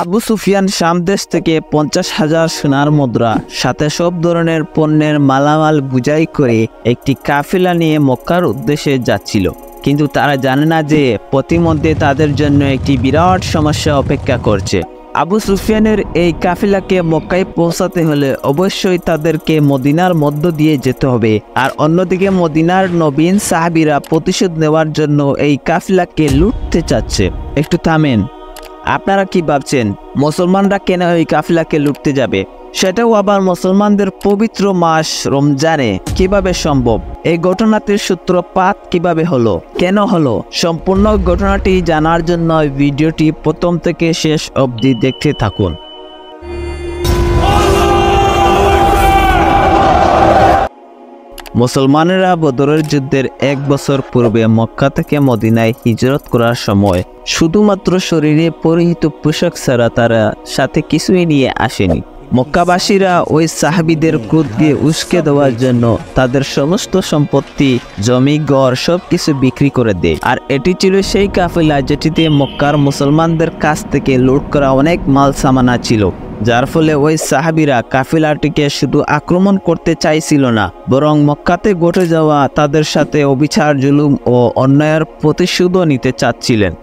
আবু সুফিয়ান শাম দেশ থেকে 50,000 সোনার মুদ্রা সাথে সব ধরনের পণ্যের মালামাল বুঝাই করে একটি কাফেলা নিয়ে মক্কার উদ্দেশ্যে যাচ্ছিল। কিন্তু তারা জানে না যে পথিমধ্যে তাদের জন্য একটি বিরাট সমস্যা অপেক্ষা করছে। আবু সুফিয়ানের এই কাফেলাকে মক্কায় পৌঁছাতে হলে অবশ্যই তাদেরকে মদিনার মধ্য দিয়ে যেতে হবে, আর অন্যদিকে মদিনার নবীন সাহাবীরা প্রতিশোধ নেওয়ার জন্য এই কাফেলাকে লুটতে চাচ্ছে। একটু থামেন, আপনারা কি ভাবছেন মুসলমানরা কেন এই কাফেলাকে লুটতে যাবে? সেটাও আবার মুসলমানদের পবিত্র মাস রমজানে কিভাবে সম্ভব? এই ঘটনাটির সূত্রপাত কিভাবে হলো, কেন হলো? সম্পূর্ণ ঘটনাটি জানার জন্য ভিডিওটি প্রথম থেকে শেষ অবধি দেখতে থাকুন। মুসলমানেরা বদরের যুদ্ধের 1 বছর পূর্বে মক্কা থেকে মদিনায় হিজরত করার সময় শুধুমাত্র শরীরে পরিহিত পোশাক ছাড়া তারা সাথে কিছুই নিয়ে আসেনি। মক্কাবাসীরা ওই সাহাবীদের ক্রোধকে উস্কে দেওয়ার জন্য তাদের সমস্ত সম্পত্তি, জমি, গড় সবকিছু বিক্রি করে দেয়। আর এটি ছিল সেই কাফেলা যেটিতে মক্কার মুসলমানদের কাছ থেকে লুট করা অনেক মাল সামানা ছিল, যার ফলে ওই সাহাবীরা কাফেলাটিকে শুধু আক্রমণ করতে চাইছিল না, বরং মক্কাতে ঘটে যাওয়া তাদের সাথে অবিচার, জুলুম ও অন্যায়ের প্রতিশোধও নিতে চাচ্ছিলেন।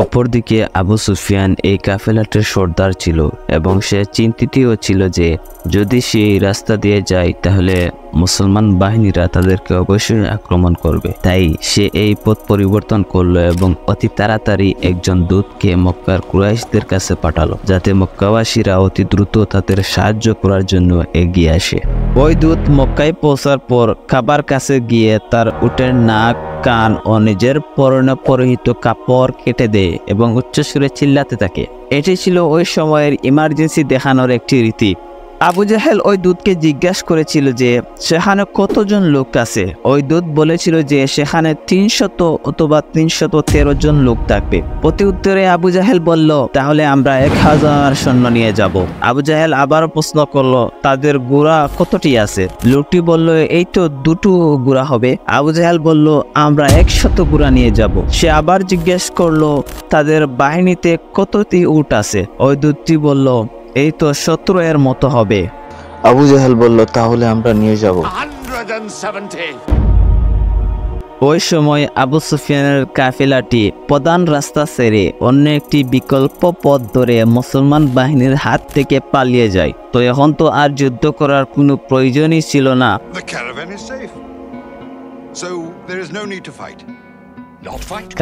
অপরদিকে আবু সুফিয়ান এই কাফেলাটির সর্দার ছিল এবং সে চিন্তিতও ছিল যে যদি সে এই রাস্তা দিয়ে যায় তাহলে মুসলমান বাহিনীরা তাদেরকে অবশ্যই আক্রমণ করবে। তাই সে এই পথ পরিবর্তন করলো এবং অতি তাড়াতাড়ি একজন দূতকে মক্কার কুরাইশদের কাছে পাঠালো, যাতে মক্কাবাসীরা অতি দ্রুত তাদের সাহায্য করার জন্য এগিয়ে আসে। ওই দূত মক্কায় পৌঁছার পর কাবার কাছে গিয়ে তার উটের নাক, কান ও নিজের পরনে পরিহিত কাপড় কেটে দেয় এবং উচ্চস্বরে চিল্লাতে থাকে। এটি ছিল ওই সময়ের ইমার্জেন্সি দেখানোর একটি রীতি। আবু জাহেল ওই দূতকে জিজ্ঞাসা করেছিল যে সেখানে কতজন লোক আছে। ওই দূত বলেছিল যে সেখানে 300 অথবা 313 জন লোক থাকবে। প্রতি উত্তরে আবু জাহেল বলল, তাহলে আমরা 1000 সৈন্য নিয়ে যাব। আবু জাহেল আবার প্রশ্ন করলো, তাদের ঘোড়া কতটি আছে? লোকটি বলল, এই তো 2টো ঘোড়া হবে। আবু জাহেল বলল, আমরা 100 ঘোড়া নিয়ে যাব। সে আবার জিজ্ঞেস করলো, তাদের বাহিনীতে কতটি উট আছে? ওই দূতটি বলল, এই তো 17 এর মতো হবে। আবু জাহেল বলল, তাহলে আমরা নিয়ে যাব। ওই সময় আবু সুফিয়ানের কাফেলাটি প্রধান রাস্তা ছেড়ে অন্য একটি বিকল্প পথ ধরে মুসলমান বাহিনীর হাত থেকে পালিয়ে যায়। তো এখন তো আর যুদ্ধ করার কোনো প্রয়োজনই ছিল না।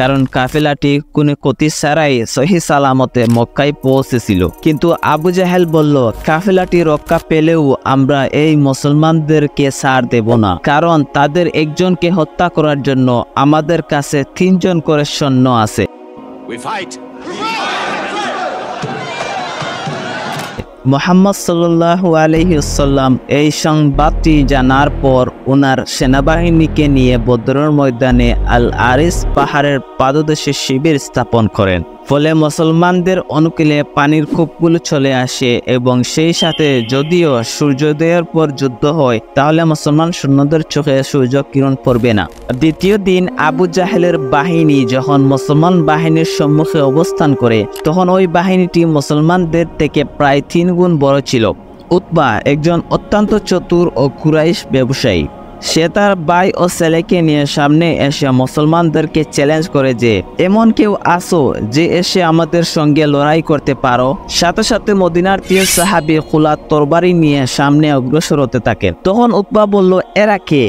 কারণ কাফেলাটি কোনো ক্ষতি ছাড়াই সহি সালামতে মক্কায় পৌঁছেছিল। কিন্তু আবু জাহেল বলল, কাফেলাটি রক্ষা পেলেও আমরা এই মুসলমানদেরকে ছাড় দেব না, কারণ তাদের একজনকে হত্যা করার জন্য আমাদের কাছে 3 জন করে সৈন্য আছে। মুহাম্মদ সাল্লাল্লাহু আলাইহি ওয়াসাল্লাম এই সংবাদটি জানার পর ওনার সেনাবাহিনীকে নিয়ে বদরের ময়দানে আল আরিস পাহাড়ের পাদদেশে শিবির স্থাপন করেন। ফলে মুসলমানদের অনুকূলে পানির কূপগুলো চলে আসে এবং সেই সাথে যদিও সূর্যোদয়ের পর যুদ্ধ হয়, তাহলে মুসলমান সৈন্যদের চোখে সূর্য কিরণ পড়বে না। দ্বিতীয় দিন আবু জাহেলের বাহিনী যখন মুসলমান বাহিনীর সম্মুখে অবস্থান করে, তখন ওই বাহিনীটি মুসলমানদের থেকে প্রায় 3 গুণ বড় ছিল। উতবা একজন অত্যন্ত চতুর ও কুরাইশ ব্যবসায়ী। সে তার ভাই ও ছেলেকে নিয়ে সামনে এসে মুসলমানদেরকে চ্যালেঞ্জ করে যে এমন কেউ আসো যে এসে আমাদের সঙ্গে লড়াই করতে পারো। সাথে সাথে মদিনার 3 সাহাবী খোলা তরবারি নিয়ে সামনে অগ্রসর হতে থাকে। তখন উতবা বলল, এরা কে?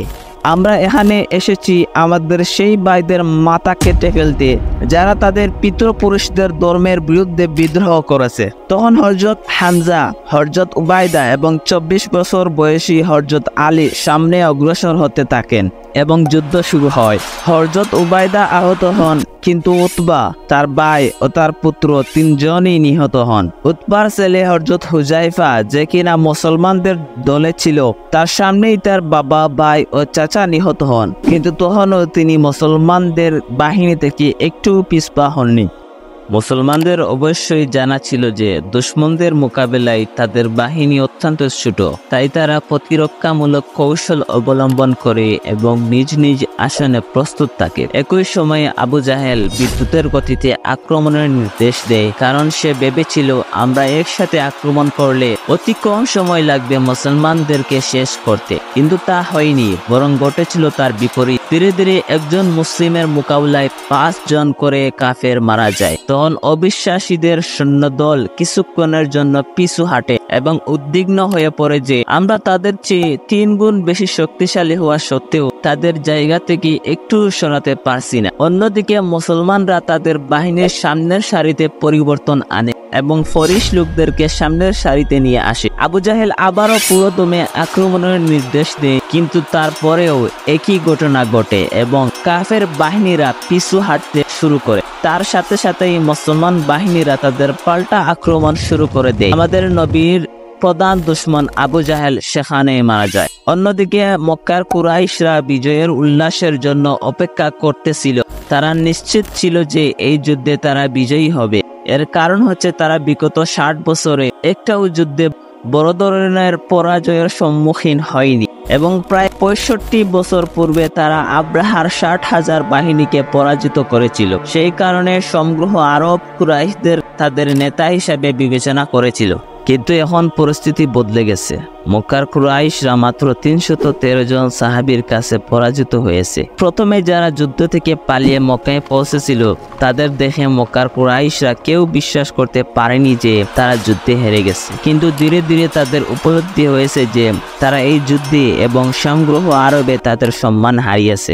আমরা এখানে এসেছি আমাদের সেই ভাইদের মাথা কেটে ফেলতে যারা তাদের পিতৃপুরুষদের ধর্মের বিরুদ্ধে বিদ্রোহ করেছে। তখন হযরত হামজা, হযরত উবাইদা এবং 24 বছর বয়সী হযরত আলী সামনে অগ্রসর হতে থাকেন এবং যুদ্ধ শুরু হয়। হযরত উবাইদা আহত হন, কিন্তু উতবা, তার ভাই ও তার পুত্র 3 জনই নিহত হন। উতবার ছেলে হযরত হুজাইফা, যে কিনা মুসলমানদের দলে ছিল, তার সামনেই তার বাবা, ভাই ও চাচা নিহত হন, কিন্তু তখনও তিনি মুসলমানদের বাহিনী থেকে একটু পিছপা হননি। মুসলমানদের অবশ্যই জানা ছিল যে দুশমনদের মোকাবেলায় তাদের বাহিনী অত্যন্ত ছোট, তাই তারা প্রতিরক্ষামূলক কৌশল অবলম্বন করে এবং নিজ নিজ আসনে প্রস্তুত থাকে। একই সময়ে আবু জাহেল বিদ্যুতের গতিতে আক্রমণের নির্দেশ দেয়, কারণ সে ভেবেছিল আমরা একসাথে আক্রমণ করলে অতি কম সময় লাগবে মুসলমানদেরকে শেষ করতে, কিন্তু তা হয়নি, বরং ঘটেছিল তার বিপরীত। ধীরে ধীরে একজন মুসলিমের মোকাবিলায় 5 জন করে কাফের মারা যায়। তখন অবিশ্বাসীদের সৈন্যদল কিছুক্ষণের জন্য পিছু হাঁটে এবং উদ্বিগ্ন হয়ে পড়ে যে আমরা তাদের চেয়ে 3 গুণ বেশি শক্তিশালী হওয়া সত্ত্বেও তাদের জায়গা থেকে একটু সরাতে পারছি না। অন্যদিকে মুসলমানরা তাদের বাহিনীর সামনের সারিতে পরিবর্তন আনে এবং ফরিশ লোকদেরকে সামনের সারিতে নিয়ে আসে। আবু জাহেল আবারও পুরোদমে আক্রমণের নির্দেশ দেয়, কিন্তু তারপরেও একই ঘটনা ঘটে এবং কাফের বাহিনীরা পিছু হাঁটতে শুরু করে। তার সাথে সাথেই মুসলমান বাহিনীরা তাদের পাল্টা আক্রমণ শুরু করে দেয়। আমাদের নবীর প্রধান দুশমন আবু জাহেল সেখানে মারা যায়। অন্যদিকে মক্কার কুরাইশরা বিজয়ের উল্লাসের জন্য অপেক্ষা করতেছিল। তারা নিশ্চিত ছিল যে এই যুদ্ধে তারা বিজয়ী হবে। এর কারণ হচ্ছে তারা বিগত 60 বছরে একটাও যুদ্ধে বড় ধরনের পরাজয়ের সম্মুখীন হয়নি এবং প্রায় 65 বছর পূর্বে তারা আব্রাহার 60,000 বাহিনীকে পরাজিত করেছিল। সেই কারণে সমগ্র আরব কুরাইশদের তাদের নেতা হিসেবে বিবেচনা করেছিল। কিন্তু এখন পরিস্থিতি বদলে গেছে। মক্কার কুরাইশরা মাত্র 313 জন সাহাবীর কাছে পরাজিত হয়েছে। প্রথমে যারা যুদ্ধ থেকে পালিয়ে মক্কায় পৌঁছেছিল তাদের দেখে মক্কার কুরাইশরা কেউ বিশ্বাস করতে পারেনি যে তারা যুদ্ধে হেরে গেছে, কিন্তু ধীরে ধীরে তাদের উপলব্ধি হয়েছে যে তারা এই যুদ্ধে এবং সমগ্র আরবে তাদের সম্মান হারিয়েছে।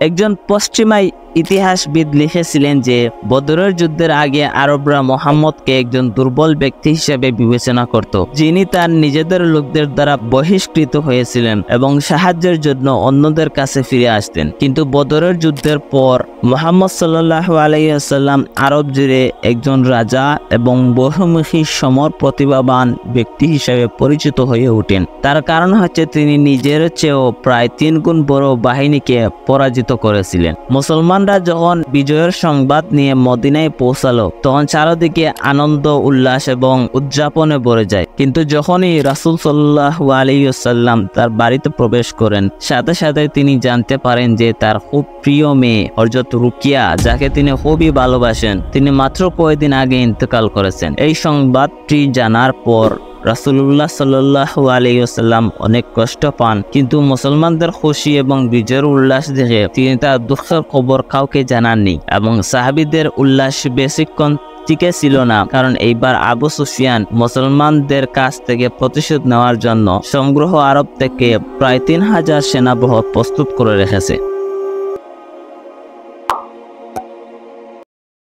একজন পশ্চিমাই ইতিহাসবিদ লিখেছিলেন যে বদরের যুদ্ধের আগে আরবরা মুহাম্মদকে একজন দুর্বল ব্যক্তি হিসেবে বিবেচনা করত, যিনি তার নিজেদের লোকদের দ্বারা বহিষ্কৃত হয়েছিলেন এবং সাহায্যের জন্য অন্যদের কাছে ফিরে আসতেন। কিন্তু বদরের যুদ্ধের পর মুহাম্মদ সাল্লাল্লাহু আলাইহি ওয়াসাল্লাম আরব জুড়ে একজন রাজা এবং বহুমুখী সমর প্রতিভাবান ব্যক্তি হিসেবে পরিচিত হয়ে ওঠেন। তার কারণ হচ্ছে তিনি নিজের চেয়েও প্রায় 3 গুণ বড় বাহিনীকে পরাজিত করেছিলেন। মুসলমানরা যখন বিজয়ের সংবাদ নিয়ে মদিনায় পৌঁছালো তখন চারদিকে আনন্দ উল্লাস এবং উদযাপনে ভরে যায়। কিন্তু যখনই রাসূল সাল্লাল্লাহু আলাইহি ওয়াসাল্লাম তার বাড়িতে প্রবেশ করেন, সাথে সাথে তিনি জানতে পারেন যে তার খুব প্রিয় মেয়ে হযরত রুকিয়া, যাকে তিনি খুবই ভালোবাসেন, তিনি মাত্র কয়েকদিন আগে ইন্তেকাল করেছেন। এই সংবাদটি জানার পর রাসূলুল্লাহ সাল্লাল্লাহু আলাইহি ওয়াসাল্লাম অনেক কষ্ট পান, কিন্তু মুসলমানদের খুশি এবং বিজয়ের উল্লাস দেখে তিনি তার দুঃখের খবর কাউকে জানাননি এবং সাহাবীদের উল্লাস বেশিক্ষণ টিকে ছিল না, কারণ এইবার আবু সুফিয়ান মুসলমানদের কাছ থেকে প্রতিশোধ নেওয়ার জন্য সমগ্র আরব থেকে প্রায় 3000 সেনাবহ প্রস্তুত করে রেখেছে।